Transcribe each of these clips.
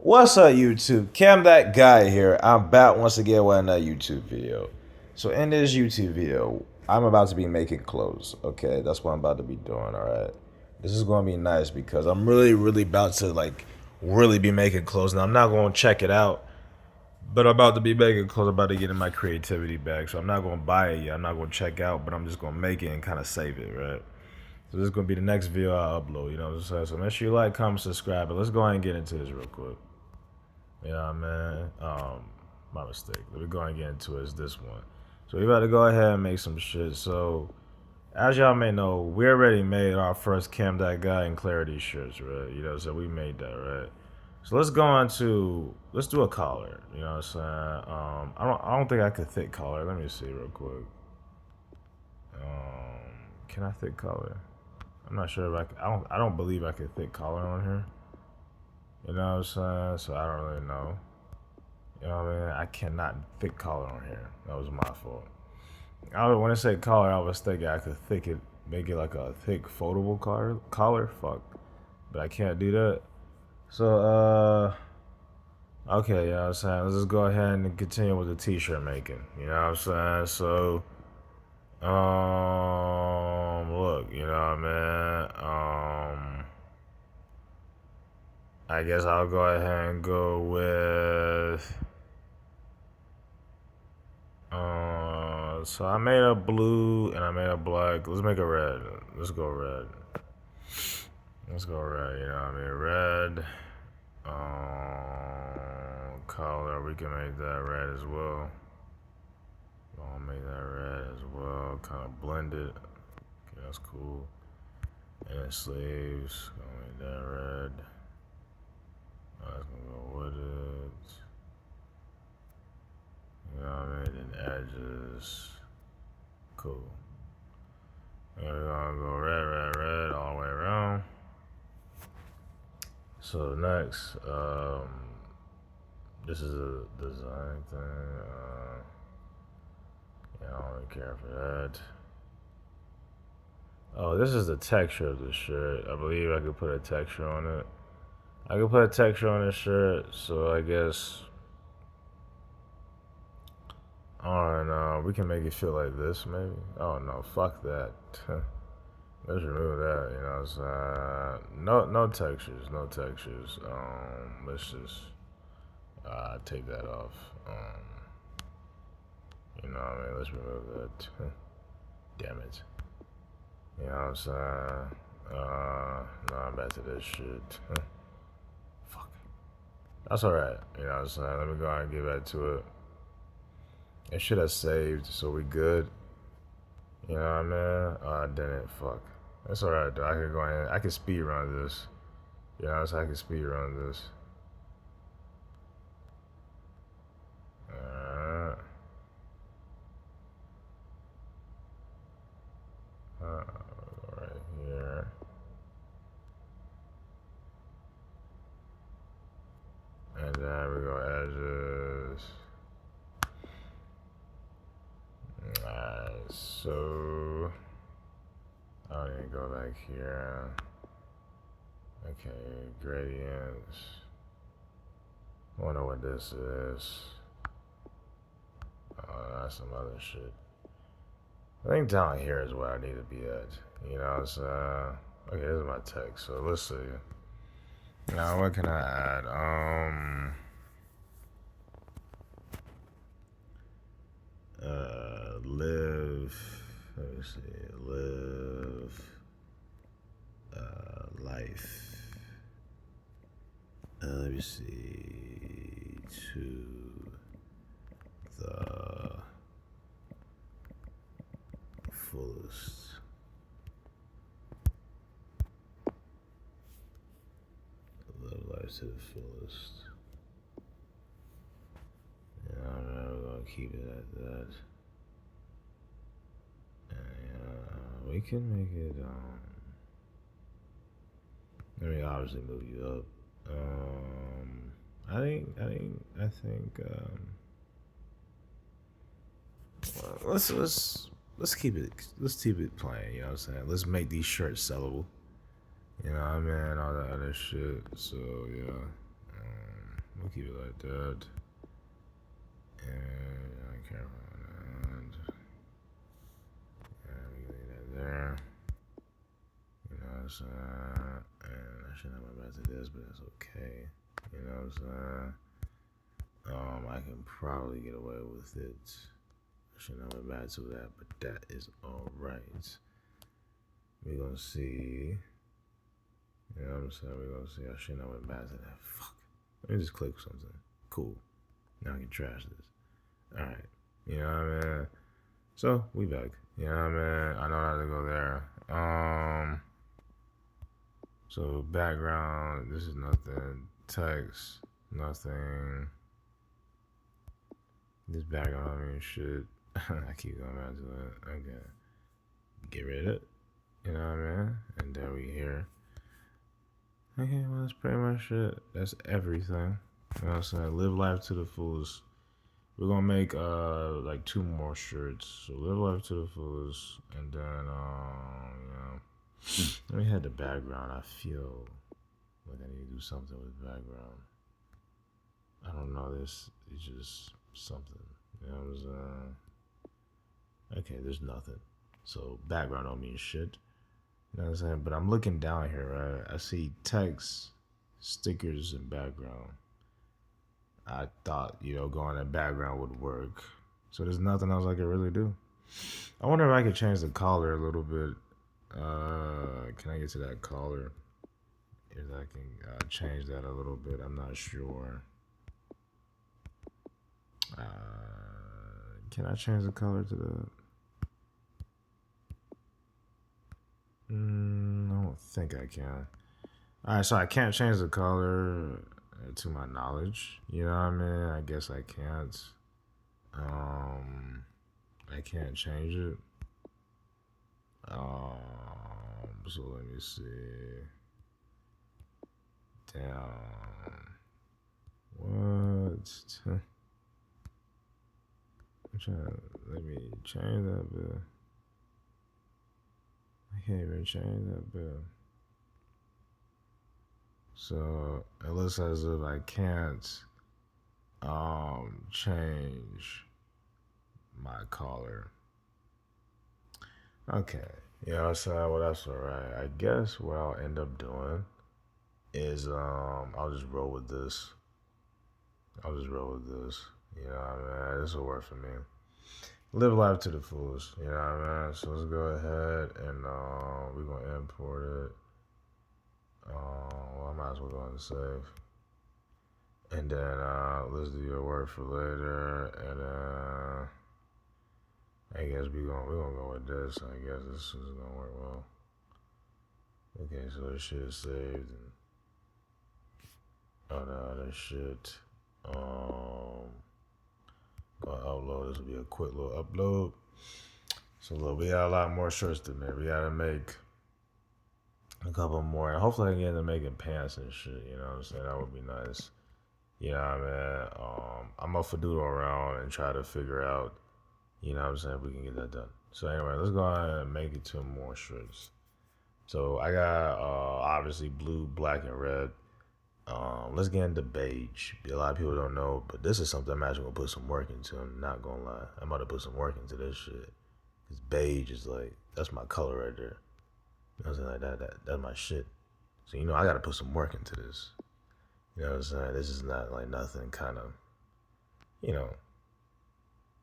What's up, YouTube? Cam that guy here. I'm back once again with another YouTube video. So in this YouTube video, I'm about to be making clothes. Okay, that's what I'm about to be doing. All right, this is going to be nice because I'm really about to really be making clothes. Now I'm not going to check it out, but I'm about to be making clothes. I'm about to get in my creativity back. So I'm not going to buy it yet. I'm not going to check out, but I'm just going to make it and kind of save it. Right. So this is going to be the next video I upload. You know what I'm saying? So make sure you like, comment, subscribe. But let's go ahead and get into this real quick. You know what I mean? My mistake. Let me go and get into it. It's this one. So we about to go ahead and make some shit. So as y'all may know, we already made our first Cam That Guy and Clarity shirts, right? You know, so we made that, right? So let's go on to let's do a collar. You know what I'm saying? I don't think I could thick collar. Let me see real quick. Can I thick collar? I'm not sure if I can, I don't believe I could thick collar on here. You know what I'm saying? So I don't really know. You know what I mean? I cannot thick collar on here. That was my fault. When I say collar, I was thinking I could thick it, make it like a thick foldable collar. Fuck, but I can't do that. So okay, you know what I'm saying. Let's just go ahead and continue with the t-shirt making. You know what I'm saying? So look, you know what I mean. I guess I'll go ahead and go with. So I made a blue and I made a black. Let's make a red. Let's go red. Let's go red. You know what I mean? Red. Color. We can make that red as well. I'll make that red as well. Kind of blend it. Okay, that's cool. And then sleeves. Gonna make that red. That's gonna go with it. You know what I mean? Then edges. Cool. And we're gonna go red all the way around. So next, this is a design thing. Yeah, I don't really care for that. Oh, this is the texture of the shirt. I believe I could put a texture on it. I could put a texture on this shirt, so I guess I don't know. We can make it feel like this, maybe. Oh no, fuck that. Let's remove that. You know what I'm saying? No textures, no textures. Let's just take that off. You know what I mean? Let's remove that. Damn it. You know what I'm saying? Now I'm back to this shit. Fuck. That's alright. You know what I'm saying? Let me go ahead and get back to it. It should have saved, so we good. You know what I mean? Oh, I didn't. Fuck. That's alright though. I can go ahead. I can speed run this. You know what I'm saying? I can speed run this. Alright. Right here. And then we go edges. Alright, so I don't even go back here. Okay, gradients. I wonder what this is. Oh, that's some other shit. I think down here is where I need to be at. You know, it's okay, this is my text, so let's see. Now what can I add? Live, let me see, live, life. Let me see, to the fullest. Live life to the fullest. Yeah, we're gonna keep it at that. And we can make it. Let me obviously move you up. I think. Let's keep it. Let's keep it playing. You know what I'm saying? Let's make these shirts sellable. You know what I mean? All that other shit. So yeah. We'll keep it like that. And I can't find that. And we leave that there. You know what I'm saying? And I shouldn't have went back to this, but it's okay. You know what I'm saying? I can probably get away with it. I shouldn't have went back to that, but that is alright. We're gonna see. You know what I'm saying? We're gonna see. I shouldn't have went back to that. Fuck. Let me just click something. Cool. Now I can trash this. Alright. You know what I mean? So, we back. You know what I mean? I know how to go there. So, background, this is nothing. Text, nothing. This background, I mean, shit. I keep going back to it. Okay. Get rid of it. You know what I mean? And there we here. Okay, well, that's pretty much it. That's everything. You know what I'm saying? Live life to the fullest. We're gonna make like 2 more shirts. So live life to the fullest, and then you know, let me hit the background. I feel like I need to do something with background. I don't know. This is just something. You know what I'm saying? Okay, there's nothing. So background don't mean shit. You know what I'm saying? But I'm looking down here, right? I see text, stickers, and background. I thought, you know, going to background would work. So there's nothing else I could really do. I wonder if I could change the color a little bit. Can I get to that color? If I can change that a little bit, I'm not sure. Can I change the color to the? I don't think I can. All right, so I can't change the color to my knowledge. You know what I mean? I guess I can't. I can't change it. So let me see. Damn. What? I'm trying to let me change that bit. I can't even change that bit. So it looks as if I can't change my color. Okay. You know what I'm saying? Well, that's alright. I guess what I'll end up doing is I'll just roll with this. You know what I mean? This will work for me. Live life to the fullest. You know what I mean? So let's go ahead and we're gonna import it. Well, I might as well go and save. And then let's do your work for later. And I guess we're gonna go with this. I guess this is gonna work well. Okay, so this shit is saved. And, oh no, that shit. Gonna upload. This will be a quick little upload. So look, we got a lot more shirts to make. We gotta make a couple more, and hopefully I can get into making pants and shit. You know what I'm saying? That would be nice. You know what I mean? I'm gonna doodle around and try to figure out. You know what I'm saying? If we can get that done. So anyway, let's go ahead and make it 2 more shirts. So I got obviously blue, black, and red. Let's get into beige. A lot of people don't know, but this is something I'm actually gonna put some work into. I'm not gonna lie. I'm about to put some work into this shit. Cause beige is like, that's my color right there. You know what I'm saying? Like that's my shit. So you know I gotta put some work into this. You know what I'm saying? This is not like nothing kind of, you know,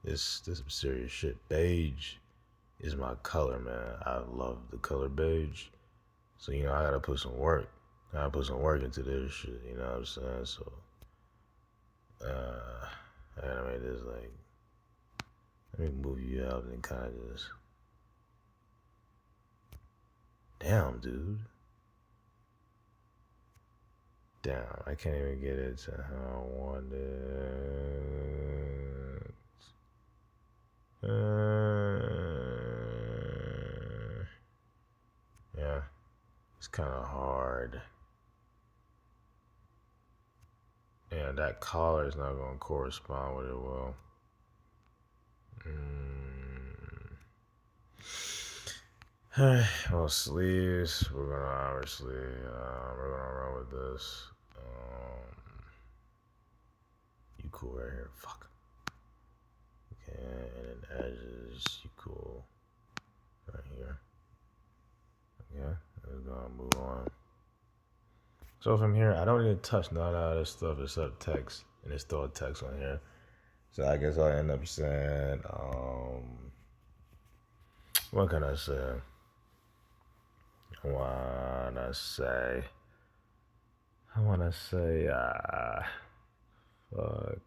this some serious shit. Beige is my color, man. I love the color beige. So you know I gotta put some work. I gotta put some work into this shit. You know what I'm saying? So I gotta make this like. Let me move you out and kind of just. Damn, dude. Damn, I can't even get it to how I want it. Yeah, it's kind of hard. And that collar is not going to correspond with it well. Well, sleeves, we're gonna obviously, we're gonna run with this. cool right here. Fuck. Okay, and then edges, you cool right here. Okay, we're gonna move on. So from here, I don't need to touch none of this stuff except text, and it's still a text on here. So I guess I'll end up saying, what can I say? I wanna say, fuck,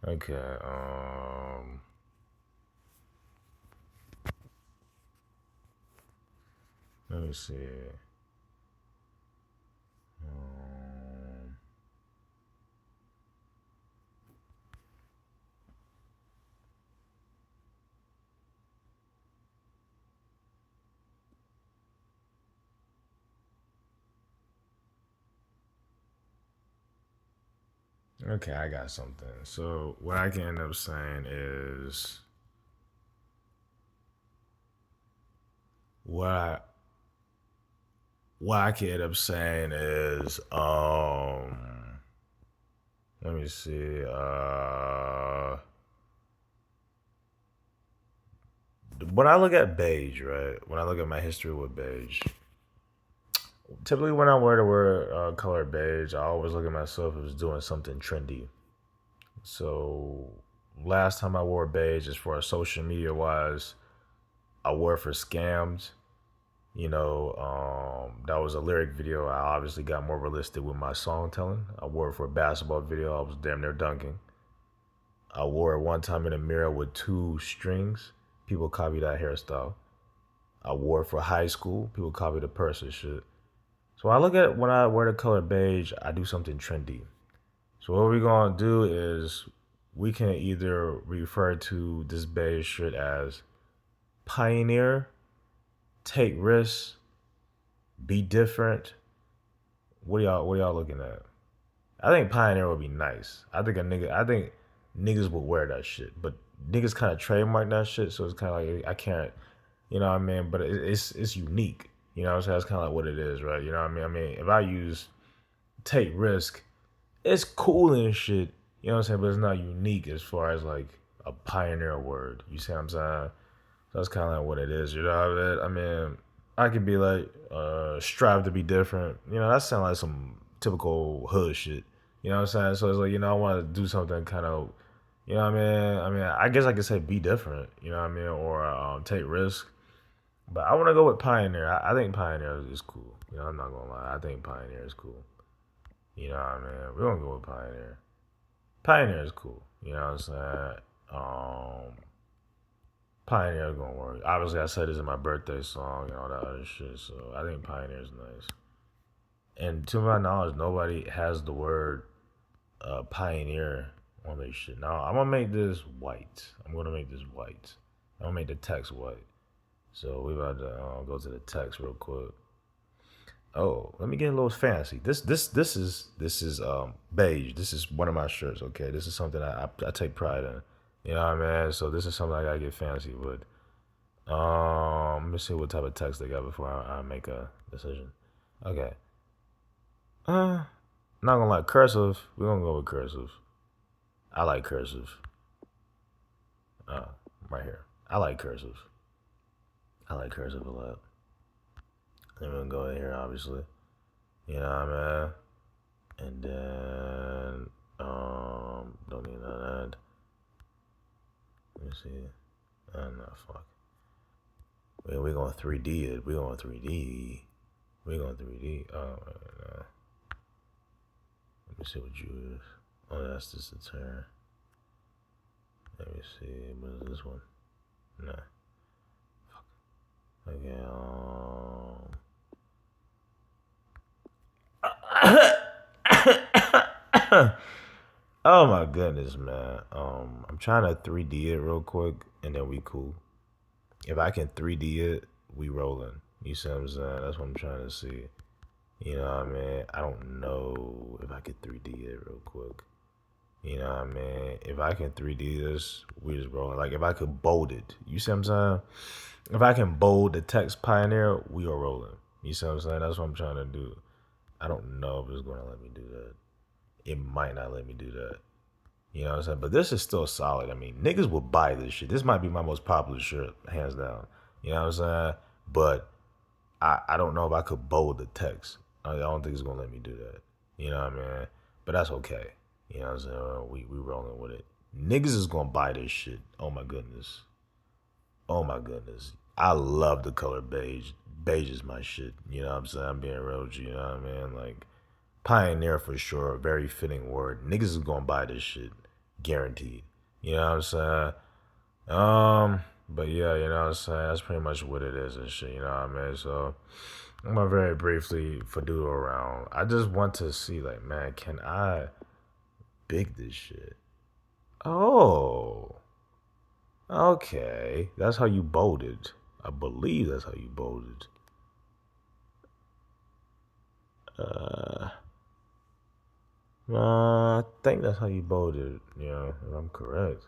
okay, let me see. Okay, I got something. So what I can end up saying is what I what I can end up saying is let me see when I look at beige, right? When I look at my history with beige, typically when I wear the word color beige, I always look at myself as doing something trendy. So last time I wore beige, as far as social media wise, I wore it for scams. That was a lyric video. I obviously got more realistic with my song telling. I wore it for a basketball video. I was damn near dunking. I wore it one time in a mirror with two strings. People copied that hairstyle. I wore it for high school. People copied the purse and shit. So when I wear the color beige, I do something trendy. So what we're gonna do is we can either refer to this beige shit as pioneer, take risks, be different. What are y'all looking at? I think pioneer would be nice. I think niggas would wear that shit, but niggas kind of trademark that shit, so it's kind of like I can't, you know what I mean? But it's unique, you know what I'm saying? That's kind of like what it is, right? You know what I mean? I mean, if I use take risk, it's cool and shit, you know what I'm saying? But it's not unique as far as like a pioneer word. You see what I'm saying? So that's kind of like what it is, you know what I mean? I mean, I could be like, strive to be different. You know, that sounds like some typical hood shit. You know what I'm saying? So it's like, I want to do something kind of, you know what I mean? I mean, I guess I could say be different, you know what I mean? Or take risk. But I want to go with Pioneer. I think Pioneer is cool. I'm not going to lie. I think Pioneer is cool. You know what I mean? We're going to go with Pioneer. Pioneer is cool. You know what I'm saying? Pioneer is gonna work. Obviously, I said this in my birthday song and all that other shit, so I think Pioneer is nice. And to my knowledge, nobody has the word Pioneer on their shit. Now, I'm gonna make this white. I'm gonna make this white. I'm gonna make the text white. So we about to go to the text real quick. Oh, let me get a little fancy. This is beige. This is one of my shirts. Okay, this is something I take pride in. You know what I mean? So this is something I gotta get fancy with. Let me see what type of text they got before I make a decision. Okay. Not gonna lie, cursive. We're gonna go with cursive. I like cursive. Right here. I like cursive. I like cursive a lot. Then we're gonna go in here, obviously. You know what I mean? And then, don't need none of that. Let me see. No, fuck. We're going 3D it. We're going 3D. We're going 3D. Oh, no. Let me see what you is. Oh, that's just a turn. Let me see. What is this one? Nah. Fuck. Okay. Oh my goodness, man. I'm trying to 3D it real quick, and then we cool. If I can 3D it, we rolling. You see what I'm saying? That's what I'm trying to see. You know what I mean? I don't know if I could 3D it real quick. You know what I mean? If I can 3D this, we just rolling. Like if I could bold it, you see what I'm saying? If I can bold the text Pioneer, we are rolling. You see what I'm saying? That's what I'm trying to do. I don't know if it's gonna let me do that. it might not let me do that. You know what I'm saying? But this is still solid. I mean, niggas will buy this shit. This might be my most popular shirt, hands down. You know what I'm saying? But I don't know if I could bold the text. I don't think it's gonna let me do that. You know what I mean? But that's okay. You know what I'm saying? We rolling with it. Niggas is gonna buy this shit. Oh my goodness. Oh my goodness. I love the color beige. Beige is my shit. You know what I'm saying? I'm being real with you, you know what I mean? Like, pioneer for sure. Very fitting word. Niggas is gonna buy this shit. Guaranteed. You know what I'm saying? But yeah, you know what I'm saying? That's pretty much what it is and shit, you know what I mean? So I'm gonna very briefly doodle around. I just want to see, like, man, can I big this shit? Oh. Okay. That's how you bolded. I believe that's how you bolded. Uh I think that's how you bolded, you know, if I'm correct.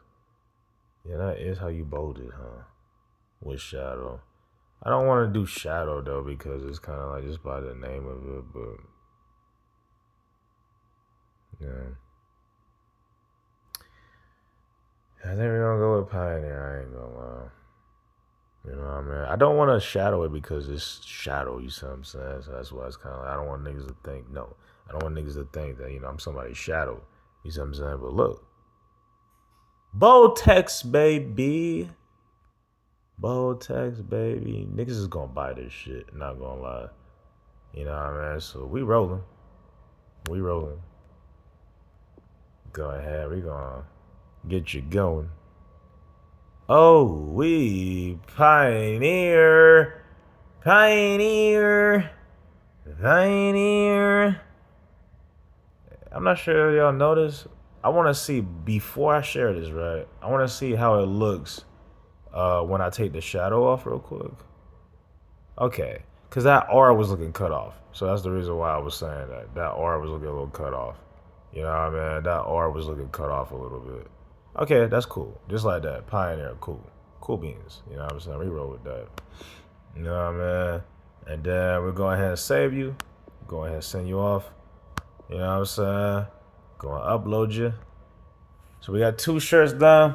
Yeah, that is how you bolded, huh? With shadow. I don't want to do shadow though because it's kind of like just by the name of it, but yeah. I think we're gonna go with Pioneer. I ain't gonna lie. You know what I mean? I don't want to shadow it because it's shadow. You see what I'm saying? So that's why it's kind of like I don't want niggas to think. No, I don't want niggas to think that I'm somebody's shadow. You see what I'm saying? But look, bold text, baby. Bold text, baby. Niggas is gonna buy this shit. Not gonna lie. You know what I mean? So we rolling. We rolling. Go ahead. We gonna get you going. Oh, we pioneer, pioneer, pioneer. I'm not sure if y'all notice. I want to see before I share this, right? I want to see how it looks when I take the shadow off real quick. Okay, because that R was looking cut off. So that's the reason why I was saying that. That R was looking a little cut off. You know what I mean? That R was looking cut off a little bit. Okay, that's cool. Just like that. Pioneer, cool. Cool beans. You know what I'm saying? We roll with that. You know what I mean? And then we're going ahead and save you. Go ahead and send you off. You know what I'm saying? Go and upload you. So we got 2 shirts done.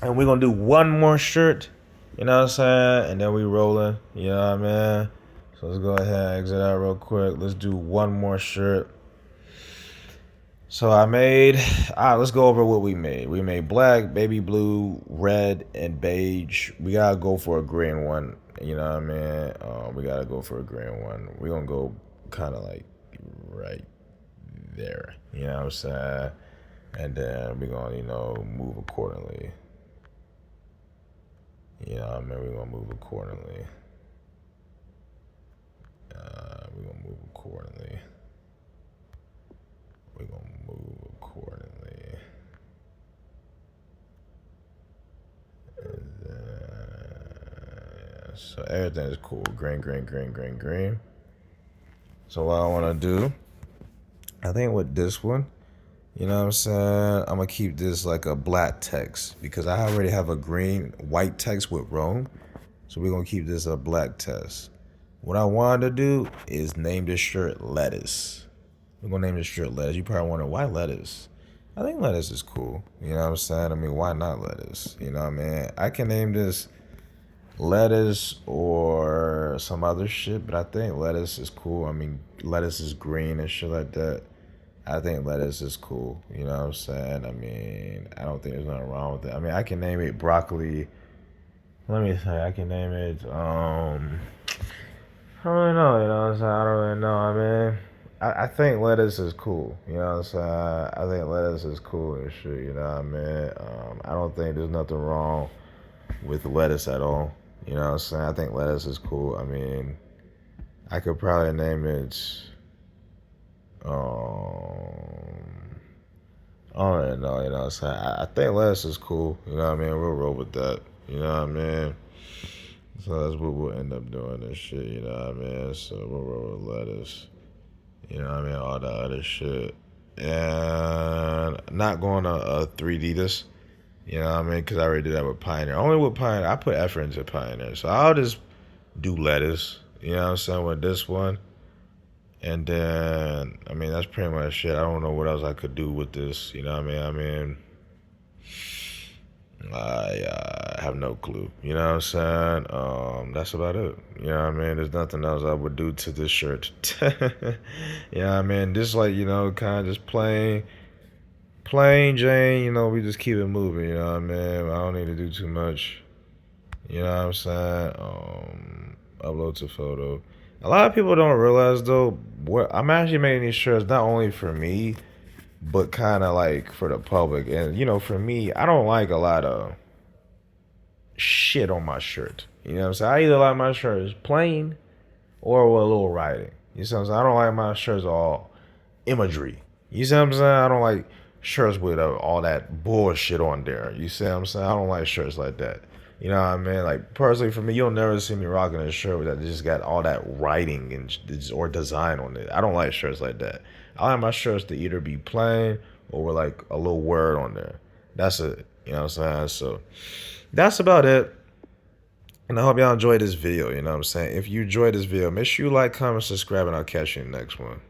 And we're gonna do 1 more shirt. You know what I'm saying? And then we rolling. You know what I mean? So let's go ahead and exit out real quick. Let's do 1 more shirt. So I made, let's go over what we made. We made black, baby blue, red, and beige. We gotta go for a green one. You know what I mean? We gotta go for a green one. We're gonna go kind of like right there. You know what I'm saying? And then we're gonna, move accordingly. You know what I mean? We're gonna move accordingly. We're gonna move accordingly. We're gonna move accordingly. And then, so everything is cool. Green, green, green, green, green. So what I wanna do, I think with this one, you know what I'm saying? I'm gonna keep this like a black text because I already have a white text with Rome. So we're gonna keep this a black text. What I wanted to do is name this shirt Lettuce. We're gonna name this shirt Lettuce. You probably wonder why Lettuce. I think Lettuce is cool. You know what I'm saying? I mean, why not Lettuce? You know what I mean? I can name this Lettuce or some other shit, but I think Lettuce is cool. I mean, Lettuce is green and shit like that. I think Lettuce is cool. You know what I'm saying? I mean, I don't think there's nothing wrong with it. I mean, I can name it Broccoli. Let me say, I can name it, I don't really know, you know what I'm saying? I don't really know. I mean, I think Lettuce is cool. You know what I'm saying? I think Lettuce is cool and shit, you know what I mean? I don't think there's nothing wrong with Lettuce at all. You know what I'm saying? I think Lettuce is cool. I mean, I could probably name it, I don't really know, you know what I'm saying? I think Lettuce is cool. You know what I mean? We'll roll with that. You know what I mean? So that's what we'll end up doing and shit, you know what I mean? So we'll roll with Lettuce. You know what I mean? All the other shit. And not going to 3D this. You know what I mean? Because I already did that with Pioneer. Only with Pioneer. I put effort into Pioneer. So I'll just do Lettuce. You know what I'm saying? With this one. And then, I mean, that's pretty much it. I don't know what else I could do with this. You know what I mean? I have no clue. You know what I'm saying? That's about it. You know what I mean? There's nothing else I would do to this shirt. You know what I mean? Just like, kind of just plain Jane, we just keep it moving, you know what I mean? I don't need to do too much. You know what I'm saying? Upload to photo. A lot of people don't realize though, what I'm actually making these shirts not only for me, but kind of like for the public. And for me, I don't like a lot of shit on my shirt. You know what I'm saying? I either like my shirts plain or with a little writing. You see what I'm saying? I don't like my shirts all imagery. You see what I'm saying? I don't like shirts with all that bullshit on there. You see what I'm saying? I don't like shirts like that. You know what I mean? Like personally, for me, you'll never see me rocking a shirt that just got all that writing and or design on it. I don't like shirts like that. I like my shirts to either be plain or with like a little word on there. That's it. You know what I'm saying? So that's about it. And I hope y'all enjoyed this video. You know what I'm saying? If you enjoyed this video, make sure you like, comment, subscribe, and I'll catch you in the next one.